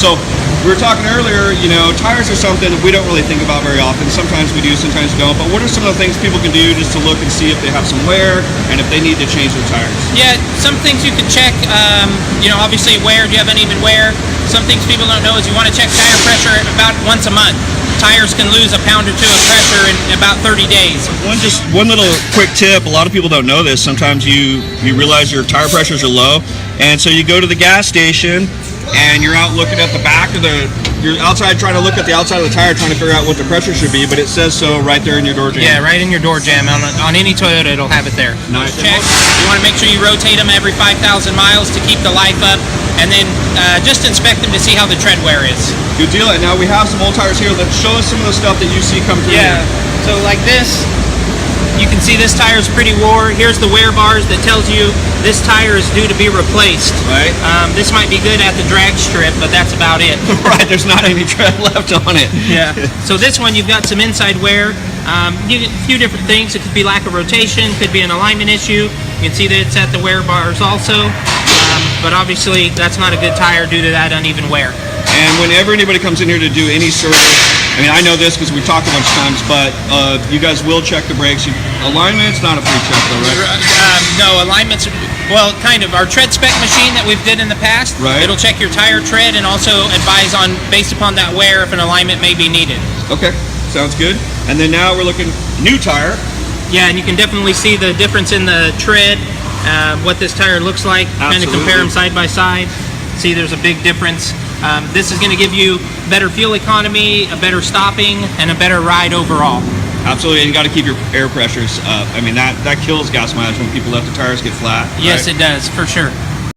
So we were talking earlier, you know, tires are something that we don't really think about very often. Sometimes we do, sometimes we don't. But what are some of the things people can do just to look and see if they have some wear and if they need to change their tires? Yeah, some things you can check, you know, obviously wear, do you have uneven wear? Some things people don't know is you want to check tire pressure about once a month. Tires can lose a pound or two of pressure in about 30 days. One little quick tip, a lot of people don't know this. Sometimes you realize your tire pressures are low, and so you go to the gas station and you're out looking at the back of you're outside trying to look at the outside of the tire trying to figure out what the pressure should be, but it says so right there in your door jam. Yeah, right in your door jam. On any Toyota, it'll have it there. Nice. Check. You want to make sure you rotate them every 5,000 miles to keep the life up, and then just inspect them to see how the tread wear is. Good deal. And now we have some old tires here. Let's show us some of the stuff that you see come through. Yeah. Here. So like this, you can see this tire is pretty wore. Here's the wear bars that tells you this tire is due to be replaced. Right. This might be good at the drag strip, but that's about it. Right. There's not any tread left on it. Yeah. So this one, you've got some inside wear. You get a few different things. It could be lack of rotation, could be an alignment issue. You can see that it's at the wear bars also. But obviously, that's not a good tire due to that uneven wear. And whenever anybody comes in here to do any service, I mean, I know this because we talked a bunch of times, but you guys will check the brakes. Alignment's not a free check, though, right? No, alignment's, well, kind of. Our tread spec machine that we've did in the past, right. It'll check your tire tread and also advise on, based upon that wear, if an alignment may be needed. Okay, sounds good. And then now we're looking new tire. Yeah, and you can definitely see the difference in the tread, what this tire looks like. Kind of compare them side by side. See, there's a big difference. This is going to give you better fuel economy, a better stopping, and a better ride overall. Absolutely, and you got to keep your air pressures up. I mean, that kills gas mileage when people let the tires get flat. Yes, right? it does, for sure.